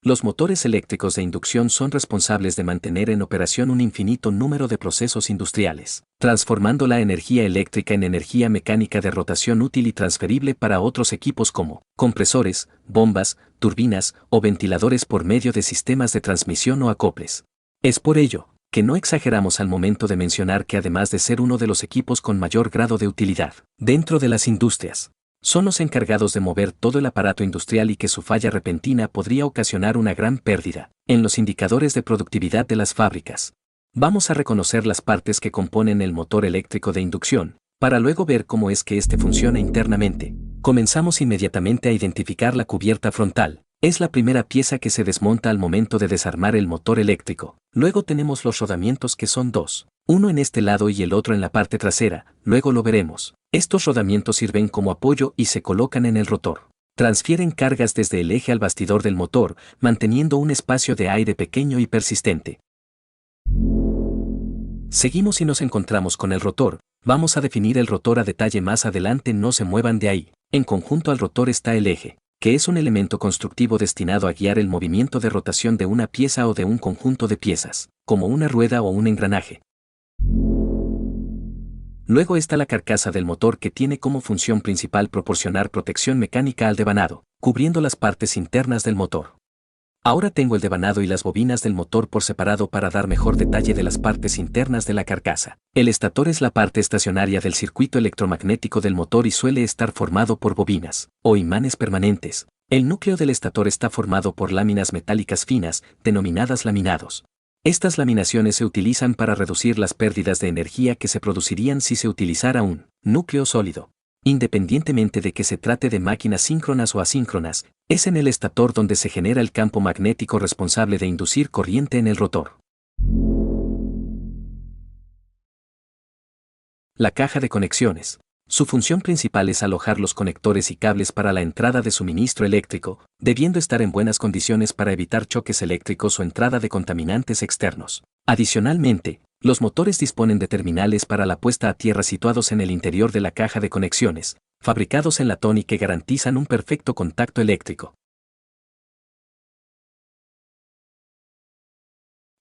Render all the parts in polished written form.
Los motores eléctricos de inducción son responsables de mantener en operación un infinito número de procesos industriales, transformando la energía eléctrica en energía mecánica de rotación útil y transferible para otros equipos como compresores, bombas, turbinas o ventiladores por medio de sistemas de transmisión o acoples. Es por ello que no exageramos al momento de mencionar que además de ser uno de los equipos con mayor grado de utilidad dentro de las industrias, son los encargados de mover todo el aparato industrial y que su falla repentina podría ocasionar una gran pérdida en los indicadores de productividad de las fábricas. Vamos a reconocer las partes que componen el motor eléctrico de inducción, para luego ver cómo es que este funciona internamente. Comenzamos inmediatamente a identificar la cubierta frontal. Es la primera pieza que se desmonta al momento de desarmar el motor eléctrico. Luego tenemos los rodamientos que son dos, uno en este lado y el otro en la parte trasera, luego lo veremos. Estos rodamientos sirven como apoyo y se colocan en el rotor. Transfieren cargas desde el eje al bastidor del motor, manteniendo un espacio de aire pequeño y persistente. Seguimos y nos encontramos con el rotor. Vamos a definir el rotor a detalle más adelante, no se muevan de ahí. En conjunto al rotor está el eje, que es un elemento constructivo destinado a guiar el movimiento de rotación de una pieza o de un conjunto de piezas, como una rueda o un engranaje. Luego está la carcasa del motor, que tiene como función principal proporcionar protección mecánica al devanado, cubriendo las partes internas del motor. Ahora tengo el devanado y las bobinas del motor por separado para dar mejor detalle de las partes internas de la carcasa. El estator es la parte estacionaria del circuito electromagnético del motor y suele estar formado por bobinas o imanes permanentes. El núcleo del estator está formado por láminas metálicas finas, denominadas laminados. Estas laminaciones se utilizan para reducir las pérdidas de energía que se producirían si se utilizara un núcleo sólido. Independientemente de que se trate de máquinas síncronas o asíncronas, es en el estator donde se genera el campo magnético responsable de inducir corriente en el rotor. La caja de conexiones. Su función principal es alojar los conectores y cables para la entrada de suministro eléctrico, debiendo estar en buenas condiciones para evitar choques eléctricos o entrada de contaminantes externos. Adicionalmente, los motores disponen de terminales para la puesta a tierra situados en el interior de la caja de conexiones, fabricados en latón y que garantizan un perfecto contacto eléctrico.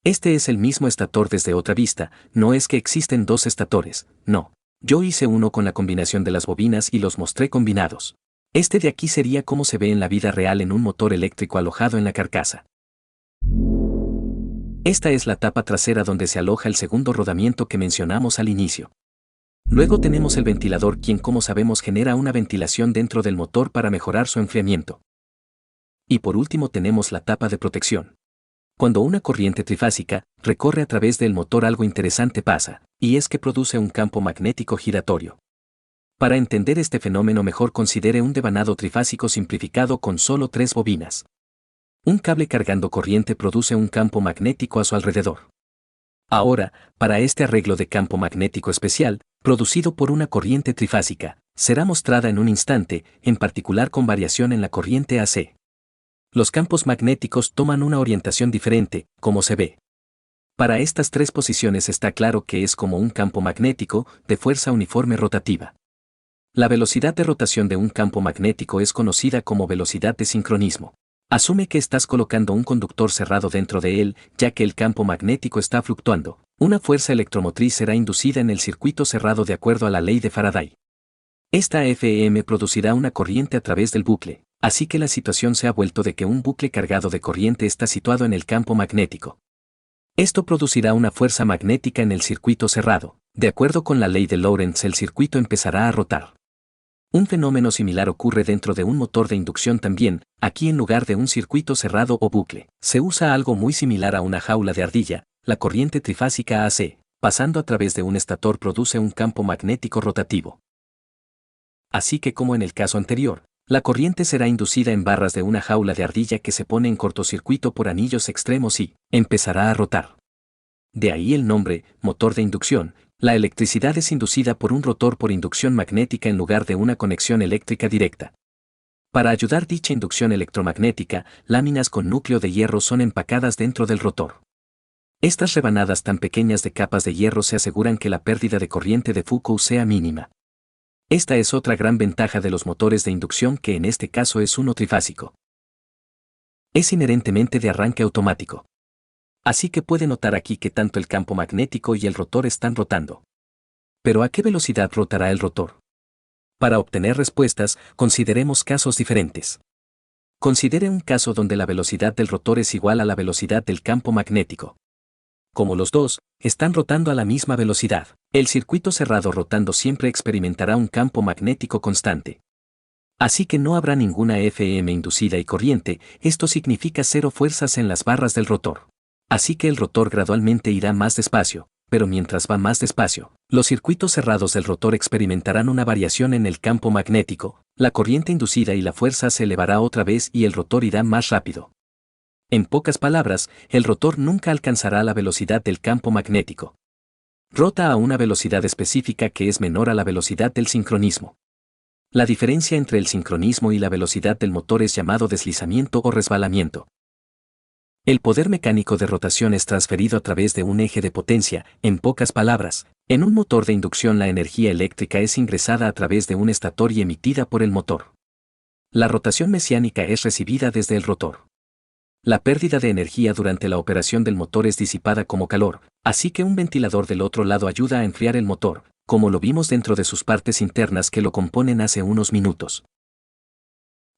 Este es el mismo estator desde otra vista, no es que existen dos estatores, no. Yo hice uno con la combinación de las bobinas y los mostré combinados. Este de aquí sería como se ve en la vida real en un motor eléctrico alojado en la carcasa. Esta es la tapa trasera donde se aloja el segundo rodamiento que mencionamos al inicio. Luego tenemos el ventilador, quien como sabemos genera una ventilación dentro del motor para mejorar su enfriamiento. Y por último tenemos la tapa de protección. Cuando una corriente trifásica recorre a través del motor, algo interesante pasa, y es que produce un campo magnético giratorio. Para entender este fenómeno mejor, considere un devanado trifásico simplificado con solo 3 bobinas. Un cable cargando corriente produce un campo magnético a su alrededor. Ahora, para este arreglo de campo magnético especial, producido por una corriente trifásica, será mostrada en un instante, en particular con variación en la corriente AC. Los campos magnéticos toman una orientación diferente, como se ve. Para estas 3 posiciones está claro que es como un campo magnético de fuerza uniforme rotativa. La velocidad de rotación de un campo magnético es conocida como velocidad de sincronismo. Asume que estás colocando un conductor cerrado dentro de él, ya que el campo magnético está fluctuando. Una fuerza electromotriz será inducida en el circuito cerrado de acuerdo a la ley de Faraday. Esta FM producirá una corriente a través del bucle, así que la situación se ha vuelto de que un bucle cargado de corriente está situado en el campo magnético. Esto producirá una fuerza magnética en el circuito cerrado. De acuerdo con la ley de Lorentz, el circuito empezará a rotar. Un fenómeno similar ocurre dentro de un motor de inducción también. Aquí, en lugar de un circuito cerrado o bucle, se usa algo muy similar a una jaula de ardilla. La corriente trifásica AC, pasando a través de un estator, produce un campo magnético rotativo. Así que, como en el caso anterior, la corriente será inducida en barras de una jaula de ardilla que se pone en cortocircuito por anillos extremos y empezará a rotar. De ahí el nombre, motor de inducción. La electricidad es inducida por un rotor por inducción magnética en lugar de una conexión eléctrica directa. Para ayudar dicha inducción electromagnética, láminas con núcleo de hierro son empacadas dentro del rotor. Estas rebanadas tan pequeñas de capas de hierro se aseguran que la pérdida de corriente de Foucault sea mínima. Esta es otra gran ventaja de los motores de inducción, que en este caso es uno trifásico. Es inherentemente de arranque automático. Así que puede notar aquí que tanto el campo magnético y el rotor están rotando. ¿Pero a qué velocidad rotará el rotor? Para obtener respuestas, consideremos casos diferentes. Considere un caso donde la velocidad del rotor es igual a la velocidad del campo magnético. Como los dos están rotando a la misma velocidad, el circuito cerrado rotando siempre experimentará un campo magnético constante. Así que no habrá ninguna FM inducida y corriente, esto significa cero fuerzas en las barras del rotor. Así que el rotor gradualmente irá más despacio, pero mientras va más despacio, los circuitos cerrados del rotor experimentarán una variación en el campo magnético, la corriente inducida y la fuerza se elevará otra vez y el rotor irá más rápido. En pocas palabras, el rotor nunca alcanzará la velocidad del campo magnético. Rota a una velocidad específica que es menor a la velocidad del sincronismo. La diferencia entre el sincronismo y la velocidad del motor es llamado deslizamiento o resbalamiento. El poder mecánico de rotación es transferido a través de un eje de potencia, en pocas palabras, en un motor de inducción la energía eléctrica es ingresada a través de un estator y emitida por el motor. La rotación mesiánica es recibida desde el rotor. La pérdida de energía durante la operación del motor es disipada como calor, así que un ventilador del otro lado ayuda a enfriar el motor, como lo vimos dentro de sus partes internas que lo componen hace unos minutos.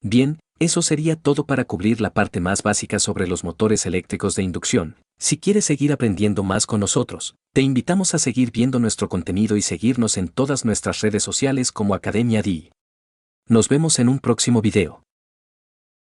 Bien, eso sería todo para cubrir la parte más básica sobre los motores eléctricos de inducción. Si quieres seguir aprendiendo más con nosotros, te invitamos a seguir viendo nuestro contenido y seguirnos en todas nuestras redes sociales como Academia DI. Nos vemos en un próximo video.